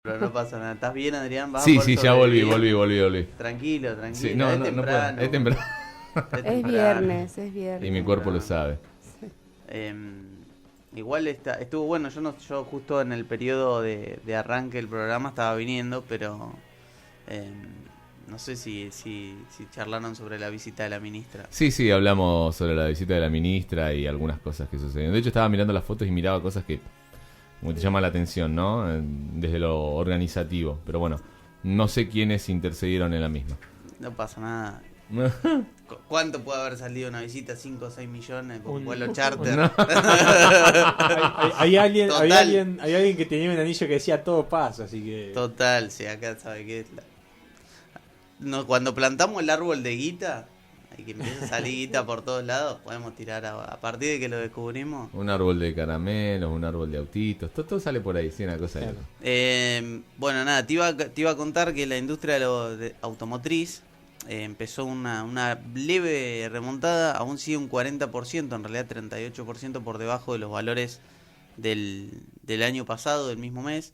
Pero no pasa nada. ¿Estás bien, Adrián? ¿Vas a Sí, poder sí, ya volví. Tranquilo, Sí, tranquilo. no, Es no, no puedo. temprano. Es temprano. Es Es temprano. viernes, es viernes. Y mi cuerpo lo sabe. Igual estuvo bueno. Yo justo en el periodo de arranque del programa estaba viniendo, pero em, no sé si charlaron sobre la visita de la ministra. Sí, sí, hablamos sobre la visita de la ministra y algunas cosas que sucedieron. De hecho, estaba mirando las fotos y miraba cosas que como te llama la atención, ¿no? Desde lo organizativo. Pero bueno, no sé quiénes intercedieron en la misma. No pasa nada. ¿Cuánto puede haber salido una visita? ¿5 o 6 millones con vuelo charter? No. Hay alguien, Total. hay alguien que tenía un anillo que decía todo pasa, así que... Total, sí, acá sabe que no, cuando plantamos el árbol de guita y que empieza a salir guita por todos lados, podemos tirar a partir de que lo descubrimos. Un árbol de caramelos, un árbol de autitos, todo sale por ahí, sí, una cosa Claro. Bueno, nada, te iba a contar que la industria de automotriz empezó una leve remontada, aún sigue un 40%, en realidad 38% por debajo de los valores del año pasado, del mismo mes.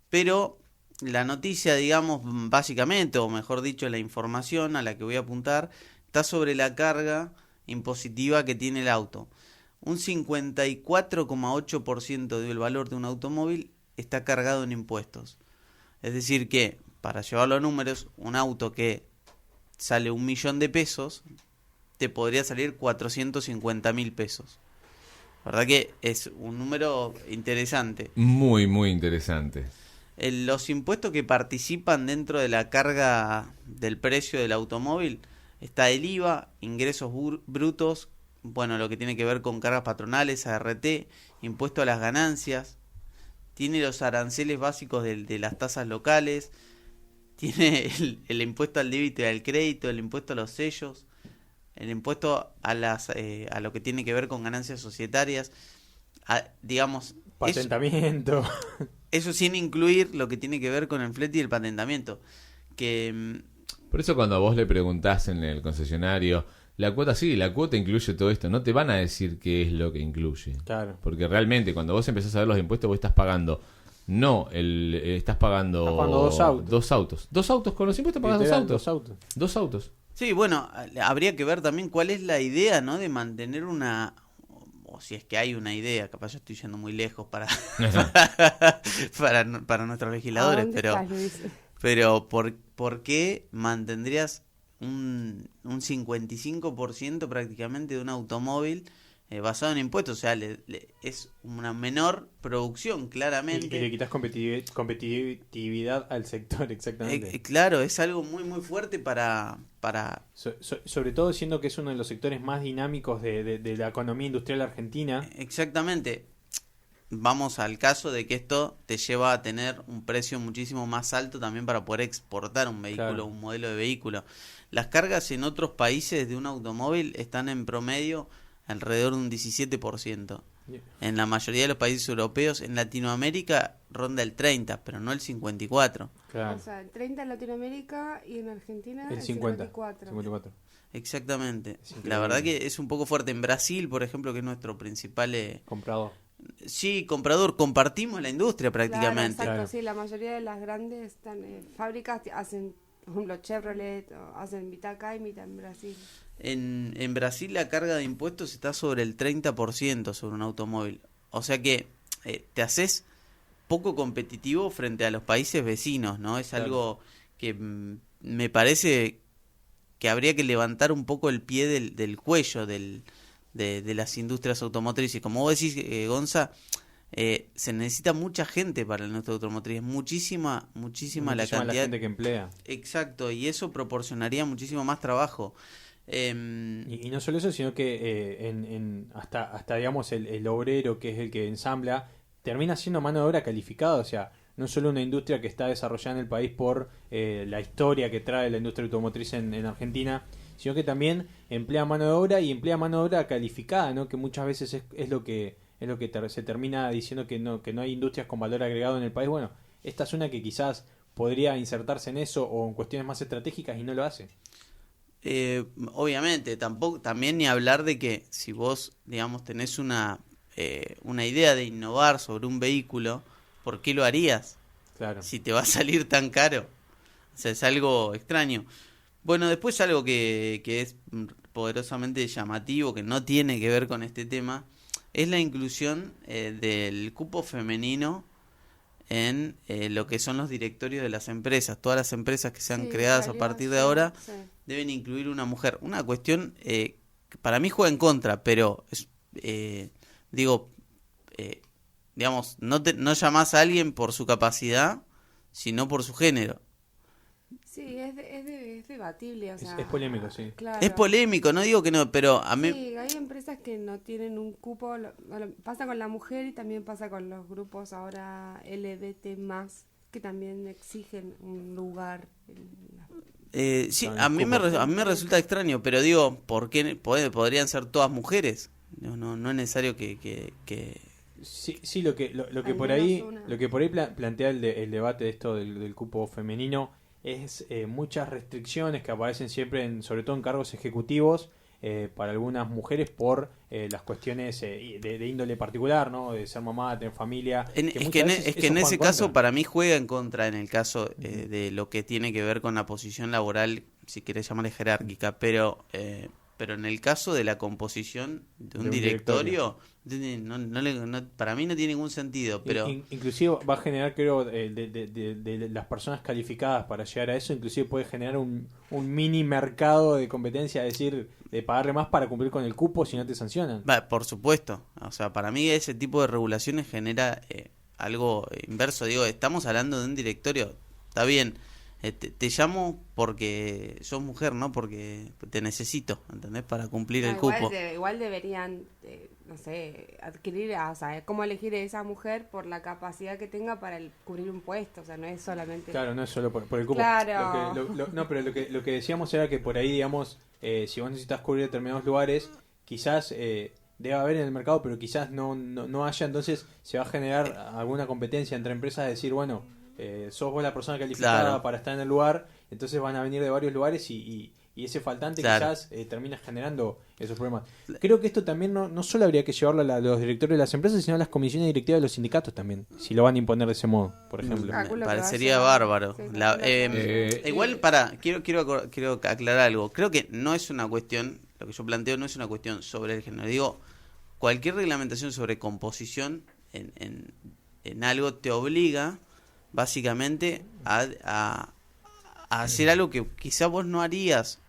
Pero la noticia, digamos, básicamente, o mejor dicho, la información a la que voy a apuntar, está sobre la carga impositiva que tiene el auto. Un 54,8% del valor de un automóvil está cargado en impuestos. Es decir que, para llevarlo a números, un auto que sale 1.000.000 de pesos, te podría salir 450.000 pesos. La verdad que es un número interesante. muy, muy interesante. Los impuestos que participan dentro de la carga del precio del automóvil está el IVA, ingresos brutos, bueno, lo que tiene que ver con cargas patronales, ART, impuesto a las ganancias, tiene los aranceles básicos de las tasas locales, tiene el impuesto al débito y al crédito, el impuesto a los sellos, el impuesto a lo que tiene que ver con ganancias societarias, digamos, Patentamiento. eso sin incluir lo que tiene que ver con el flete y el patentamiento. Que Por eso cuando a vos le preguntás en el concesionario, la cuota sí, la cuota incluye todo esto, no te van a decir qué es lo que incluye. Claro. Porque realmente cuando vos empezás a ver los impuestos vos estás pagando, estás pagando dos autos. Dos autos con los impuestos pagas Literal, dos dos autos. Dos autos. sí, bueno, habría que ver también cuál es la idea, ¿no? De mantener o si es que hay una idea, capaz yo estoy yendo muy lejos para nuestros ¿A legisladores, dónde estás, Luis? pero ¿por qué mantendrías un 55% prácticamente de un automóvil basado en impuestos? O sea, es una menor producción, Y claramente. le quitas competitividad al sector, exactamente. Claro, es algo muy muy fuerte para Sobre todo siendo que es uno de los sectores más dinámicos de la economía industrial argentina. exactamente. Vamos al caso de que esto te lleva a tener un precio muchísimo más alto también para poder exportar un vehículo, Claro. un modelo de vehículo. Las cargas en otros países de un automóvil están en promedio alrededor de un 17%. En la mayoría de los países europeos, en Latinoamérica ronda el 30%, pero no el 54%. Claro. O sea, el 30 en Latinoamérica y en Argentina El el 50. 54. 54. Exactamente. Es increíble. La verdad que es un poco fuerte. En Brasil, por ejemplo, que es nuestro principal... Comprador. sí, comprador, compartimos la industria Claro, prácticamente. exacto, Claro. sí, la mayoría de las grandes fábricas hacen, por ejemplo, Chevrolet, o hacen mitad acá y mitad en Brasil. En Brasil la carga de impuestos está sobre el 30% sobre un automóvil. O sea que te haces poco competitivo frente a los países vecinos, ¿no? Es Claro. algo que me parece que habría que levantar un poco el pie del cuello de las industrias automotrices. Como vos decís, Gonza, se necesita mucha gente para la industria automotriz. Muchísima Muchísima la cantidad. la gente que emplea. Exacto, y eso proporcionaría muchísimo más trabajo. Y no solo eso, sino que hasta digamos el obrero, que es el que ensambla, termina siendo mano de obra calificada. O sea, no solo una industria que está desarrollada en el país por la historia que trae la industria automotriz en Argentina, sino que también emplea mano de obra y emplea mano de obra calificada, ¿no? Que muchas veces es lo que se termina diciendo que no hay industrias con valor agregado en el país. Bueno, esta es una que quizás podría insertarse en eso o en cuestiones más estratégicas y no lo hace. Obviamente, también ni hablar de que si vos, digamos, tenés una idea de innovar sobre un vehículo, ¿por qué lo harías? Claro. Si te va a salir tan caro. O sea, es algo extraño. Bueno, después algo que es poderosamente llamativo, que no tiene que ver con este tema, es la inclusión del cupo femenino en lo que son los directorios de las empresas. Todas las empresas que sean creadas a partir de ahora deben incluir una mujer. Una cuestión que para mí juega en contra, pero digamos, no llamás a alguien por su capacidad, sino por su género. Sí, es debatible, o sea... Es polémico, sí. Claro. Es polémico, no digo que no, pero a mí... Sí, hay empresas que no tienen un cupo, pasa con la mujer y también pasa con los grupos ahora LGBT+, que también exigen un lugar. Sí, a mí me resulta extraño, pero digo, ¿por qué podrían ser todas mujeres? No es necesario que... Sí, lo que por ahí plantea el debate de esto del cupo femenino es muchas restricciones que aparecen siempre, sobre todo en cargos ejecutivos, para algunas mujeres por las cuestiones de índole particular, ¿no? De ser mamá, de tener familia. Es que en ese caso para mí juega en contra en el caso de lo que tiene que ver con la posición laboral, si querés llamarle jerárquica, pero en el caso de la composición de un directorio para mí no tiene ningún sentido, pero inclusive va a generar, creo, de las personas calificadas para llegar a eso, inclusive puede generar un mini mercado de competencia, es decir, de pagarle más para cumplir con el cupo si no te sancionan. Por supuesto, o sea, para mí ese tipo de regulaciones genera algo inverso. Digo, estamos hablando de un directorio, está bien, te llamo porque sos mujer, ¿no? Porque te necesito, ¿entendés? Para cumplir el cupo. Igual deberían, no sé, adquirir, o sea, cómo elegir a esa mujer por la capacidad que tenga para cubrir un puesto, o sea, no es solamente... Claro, no es solo por el cupo. Claro. Pero lo que decíamos era que por ahí, digamos, si vos necesitas cubrir determinados lugares, quizás debe haber en el mercado, pero quizás no haya, entonces se va a generar alguna competencia entre empresas de decir, bueno, sos vos la persona calificada para estar en el lugar, entonces van a venir de varios lugares y ese faltante quizás termina generando esos problemas. Creo que esto también no solo habría que llevarlo a los directores de las empresas, sino a las comisiones directivas de los sindicatos también, si lo van a imponer de ese modo, por ejemplo. Me parecería bárbaro. Igual, quiero aclarar algo. Creo que no es una cuestión, lo que yo planteo no es una cuestión sobre el género. Digo, cualquier reglamentación sobre composición en algo te obliga básicamente a hacer algo que quizá vos no harías,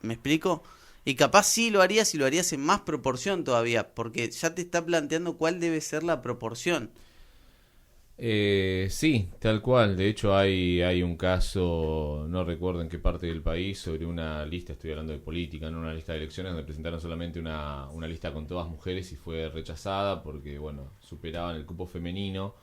¿me explico? Y capaz sí lo harías y lo harías en más proporción todavía, porque ya te está planteando cuál debe ser la proporción. Sí, tal cual. De hecho hay un caso, no recuerdo en qué parte del país, sobre una lista, estoy hablando de política, no una lista de elecciones, donde presentaron solamente una lista con todas mujeres y fue rechazada porque, bueno, superaban el cupo femenino.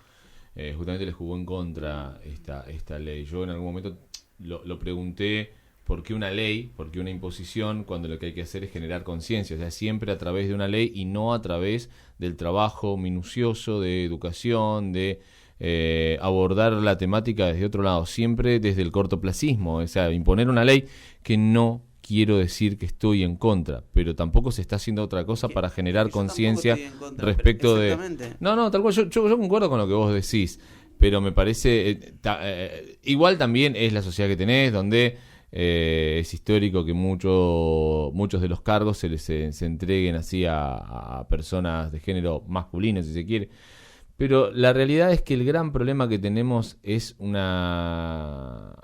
Justamente les jugó en contra esta ley. Yo en algún momento lo pregunté, ¿por qué una ley? ¿Por qué una imposición? Cuando lo que hay que hacer es generar conciencia, o sea, siempre a través de una ley y no a través del trabajo minucioso de educación, de abordar la temática desde otro lado, siempre desde el cortoplacismo, o sea, imponer una ley que no quiero decir que estoy en contra, pero tampoco se está haciendo otra cosa para generar conciencia respecto de... No, tal cual, yo concuerdo con lo que vos decís, pero me parece... igual también es la sociedad que tenés, donde es histórico que muchos de los cargos se entreguen así a personas de género masculino, si se quiere. Pero la realidad es que el gran problema que tenemos es una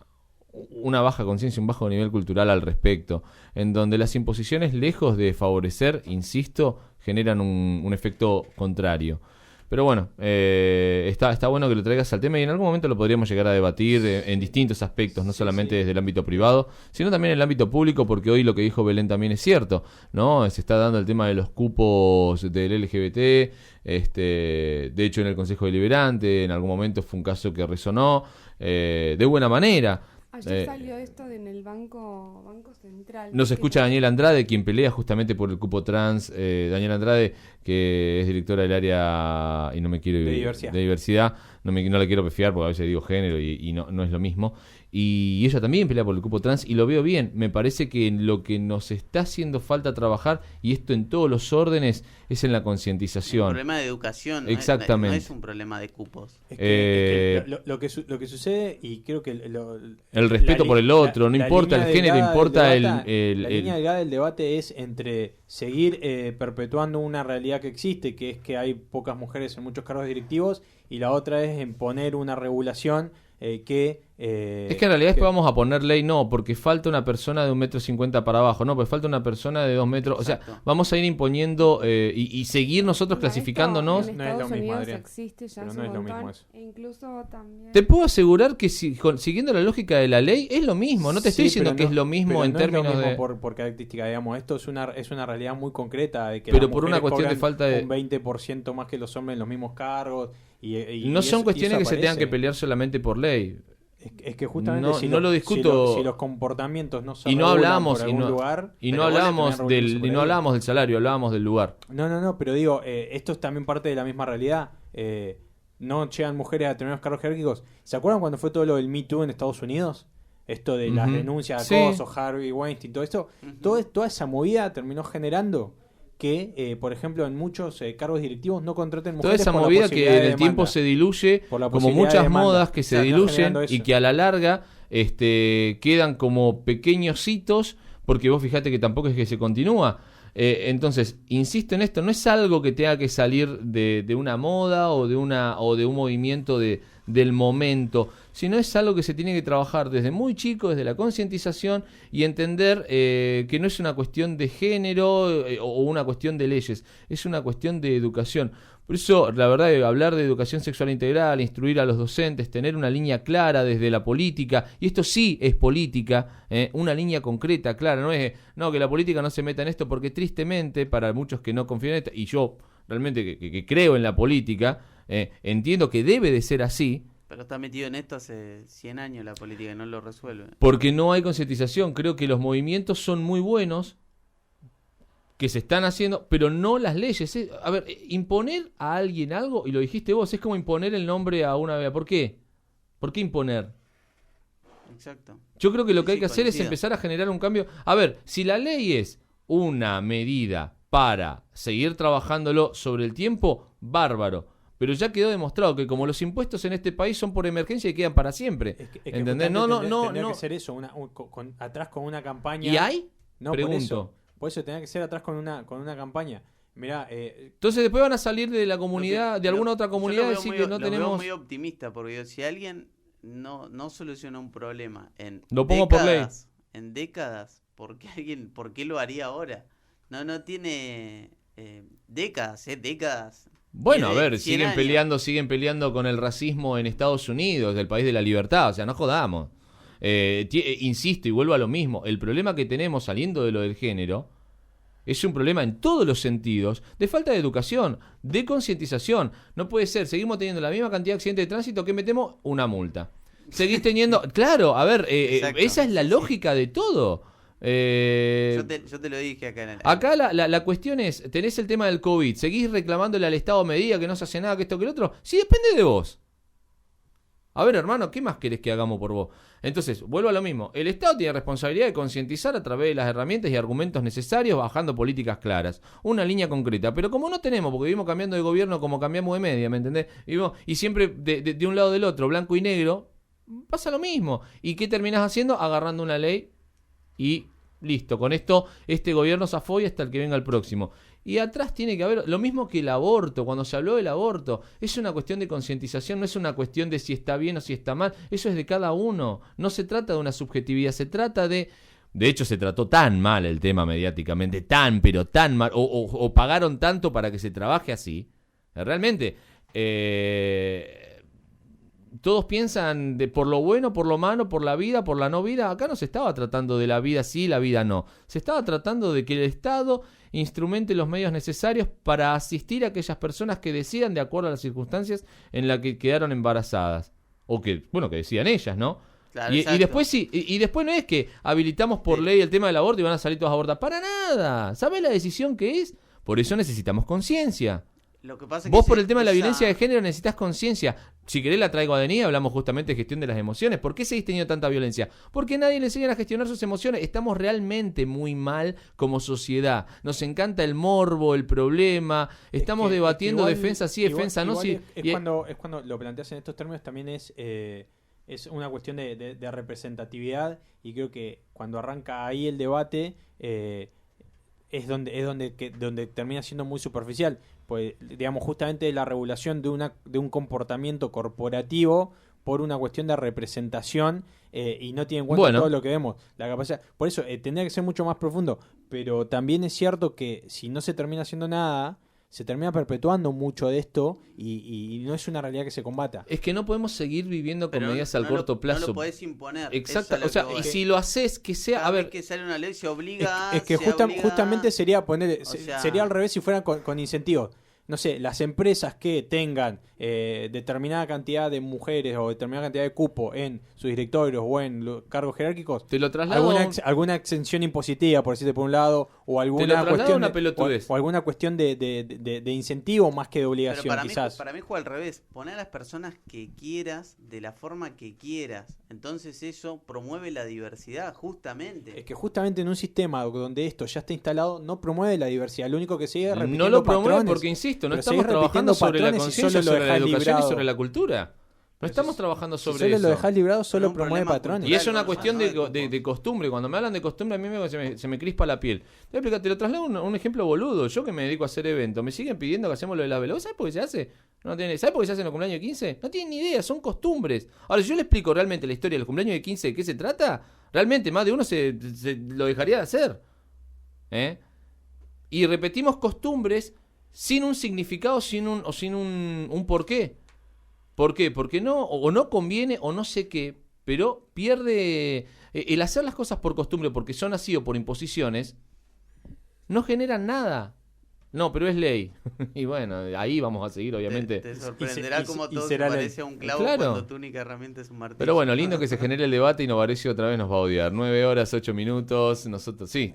baja conciencia, un bajo nivel cultural al respecto, en donde las imposiciones, lejos de favorecer, insisto, generan un efecto contrario. Pero bueno, está bueno que lo traigas al tema y en algún momento lo podríamos llegar a debatir en distintos aspectos, no solamente desde el ámbito privado, sino también en el ámbito público, porque hoy lo que dijo Belén también es cierto, ¿no? Se está dando el tema de los cupos del LGBT, de hecho en el Consejo Deliberante en algún momento fue un caso que resonó de buena manera. Ayer salió esto en el Banco Central. Nos escucha Daniel Andrade, quien pelea justamente por el cupo trans. Daniel Andrade, que es directora del área, y no me quiero de diversidad no la quiero pefiar porque a veces digo género y no es lo mismo. Y ella también pelea por el cupo trans y lo veo bien. Me parece que lo que nos está haciendo falta trabajar, y esto en todos los órdenes, es en la concientización. Un problema de educación. Exactamente. No es un problema de cupos. Es que lo que sucede, y creo que el respeto por el otro, no importa el género, importa la línea delgada del debate es entre seguir perpetuando una realidad que existe, que es que hay pocas mujeres en muchos cargos directivos, y la otra es en poner una regulación es que en realidad después vamos a poner ley, no, porque falta una persona de 1,50 m para abajo, no, pues falta una persona de 2 metros, Exacto. o sea, vamos a ir imponiendo y seguir nosotros clasificándonos. En No es lo Estados mismo, Unidos Adrián. existe ya Pero hace no es un lo montón, mismo eso. e incluso también... Te puedo asegurar que siguiendo la lógica de la ley es lo mismo, no te estoy diciendo que es lo mismo pero en no términos es lo mismo de... por característica, digamos, esto es una realidad muy concreta de que Pero las por una mujeres cuestión de cobran falta de... un 20% más que los hombres en los mismos cargos y No son eso cuestiones que se tengan que aparece. pelear solamente por ley. Es que justamente No- si no lo discuto. si los comportamientos no se Y no regulan hablábamos por y algún no, lugar, y no pero igual hablábamos terminan regulándose por ahí. del salario, hablábamos del lugar. No, pero digo, esto es también parte de la misma realidad. No llegan mujeres a determinados cargos jerárquicos. ¿Se acuerdan cuando fue todo lo del Me Too en Estados Unidos? Esto de las Ujú. denuncias Sí. de acoso, Harvey Weinstein, todo esto. Toda esa movida terminó generando que, por ejemplo, en muchos cargos directivos no contraten Toda mujeres esa por la movida posibilidad que en de el tiempo demanda. se diluye, Por la como posibilidad de muchas demanda. modas que se Terminó diluyen generando y eso. que a la larga quedan como pequeños hitos, porque vos fijate que tampoco es que se continúa. Entonces, insisto en esto, no es algo que tenga que salir de una moda o de un movimiento del momento, sino es algo que se tiene que trabajar desde muy chico, desde la concientización y entender que no es una cuestión de género o una cuestión de leyes, es una cuestión de educación. Por eso, la verdad, hablar de educación sexual integral, instruir a los docentes, tener una línea clara desde la política, y esto sí es política, una línea concreta, clara, no es que la política no se meta en esto, porque tristemente, para muchos que no confían en esto, y yo realmente que creo en la política, entiendo que debe de ser así, Pero está metido en esto hace 100 años la política y no lo resuelve. porque no hay concientización. Creo que los movimientos son muy buenos, que se están haciendo, pero no las leyes. A ver, imponer a alguien algo, y lo dijiste vos, es como imponer el nombre a una bebé. ¿Por qué? ¿Por qué imponer? Exacto. Yo creo que lo que hay que hacer es coincido. empezar a generar un cambio. A ver, si la ley es una medida para seguir trabajándolo sobre el tiempo, bárbaro. Pero ya quedó demostrado que como los impuestos en este país son por emergencia y quedan para siempre. Es que ¿Entendés? justamente No. tendría que ser eso, atrás con una campaña. ¿Y hay? No, Pregunto. Por eso tendría que ser atrás con una campaña. Mirá, Entonces después van a salir de la comunidad, de alguna otra comunidad, y decir que no Lo veo tenemos... muy optimista, porque digo, si alguien no soluciona un problema en Lo pongo por ley. en décadas, ¿por qué lo haría ahora? No tiene décadas. Bueno, a Tiene ver, 100 años. siguen peleando con el racismo en Estados Unidos, del país de la libertad, o sea, no jodamos. Insisto y vuelvo a lo mismo, el problema que tenemos saliendo de lo del género es un problema en todos los sentidos de falta de educación, de concientización. No puede ser, seguimos teniendo la misma cantidad de accidentes de tránsito que metemos una multa. Seguís teniendo, claro, a ver, Exacto. esa es la lógica de todo. Yo te lo dije acá en el... Acá la cuestión es, tenés el tema del COVID, seguís reclamándole al Estado medida que no se hace nada, que esto, que el otro, sí depende de vos. A ver, hermano, ¿qué más querés que hagamos por vos? Entonces, vuelvo a lo mismo. El Estado tiene responsabilidad de concientizar a través de las herramientas y argumentos necesarios, bajando políticas claras. Una línea concreta. Pero como no tenemos, porque vivimos cambiando de gobierno como cambiamos de media, ¿me entendés? Y siempre de un lado del otro, blanco y negro, pasa lo mismo. ¿Y qué terminás haciendo? Agarrando una ley y listo. Con esto, este gobierno zafó y hasta el que venga el próximo. Y atrás tiene que haber lo mismo que el aborto. Cuando se habló del aborto, es una cuestión de concientización, no es una cuestión de si está bien o si está mal. Eso es de cada uno. No se trata de una subjetividad, se trata de... De hecho, se trató tan mal el tema mediáticamente, pero tan mal, o pagaron tanto para que se trabaje así. Realmente, todos piensan de por lo bueno, por lo malo, por la vida, por la no vida. Acá no se estaba tratando de la vida sí, la vida no. Se estaba tratando de que el Estado instrumente los medios necesarios para asistir a aquellas personas que decidan de acuerdo a las circunstancias en las que quedaron embarazadas. O que decidan ellas, ¿no? Claro, y exacto. después sí, y después no es que habilitamos por ley el tema del aborto y van a salir todas a abortar. Para nada. ¿Sabes la decisión que es? Por eso necesitamos conciencia. Lo que pasa es Vos que por el tema de la violencia de género necesitas conciencia. Si querés la traigo a Denis, hablamos justamente de gestión de las emociones. ¿Por qué seguís teniendo tanta violencia? Porque nadie le enseña a gestionar sus emociones. Estamos realmente muy mal como sociedad. Nos encanta el morbo, el problema. Estamos debatiendo defensa sí, defensa no. Sí. Es cuando lo planteas en estos términos también es una cuestión de representatividad, y creo que cuando arranca ahí el debate es donde termina siendo muy superficial. Pues, digamos, justamente la regulación de un comportamiento corporativo por una cuestión de representación, y no tiene en cuenta todo lo que vemos, la capacidad. Por eso tendría que ser mucho más profundo, pero también es cierto que si no se termina haciendo nada, se termina perpetuando mucho de esto, y no es una realidad que se combata. Es que no podemos seguir viviendo con medidas al corto plazo. No lo podés imponer. Exacto, o sea, y si lo haces, que sea... Cada a ver, vez que sale una ley se obliga... Es que justamente sería poner... sería al revés si fueran con incentivos. No sé, las empresas que tengan determinada cantidad de mujeres o determinada cantidad de cupo en sus directorios o en los cargos jerárquicos, te lo traslado alguna exención impositiva, por decirte por un lado, o alguna cuestión o alguna cuestión de incentivo más que de obligación. Pero para mí juega al revés. Poner a las personas que quieras de la forma que quieras. Entonces eso promueve la diversidad, justamente. Es que justamente en un sistema donde esto ya está instalado, no promueve la diversidad. Lo único que sigue es repitiendo no lo promueve patrones, porque, insisto, no estamos trabajando sobre la conciencia, sobre la educación y sobre la cultura. No estamos trabajando sobre eso. Solo lo dejás librado, solo promueve patrones. Y es una cuestión de costumbre. Cuando me hablan de costumbre, a mí se me crispa la piel. Te lo traslado un ejemplo boludo. Yo que me dedico a hacer eventos, me siguen pidiendo que hacemos lo de la vela. ¿Sabes por qué se hace? ¿Sabes por qué se hace en los cumpleaños de 15? No tienen ni idea, son costumbres. Ahora, si yo le explico realmente la historia de los cumpleaños de 15, ¿de qué se trata? Realmente más de uno se lo dejaría de hacer. Y repetimos costumbres sin un significado, sin un porqué. ¿Por qué? Porque no conviene o no sé qué, pero pierde el hacer las cosas por costumbre, porque son así o por imposiciones, no generan nada. No, pero es ley. Y bueno, ahí vamos a seguir, obviamente. Te sorprenderá como todo se parece a un clavo cuando tu única herramienta es un martillo. Pero bueno, lindo que se genere el debate, y Novarecio otra vez nos va a odiar. 9 horas, 8 minutos. Nosotros, sí.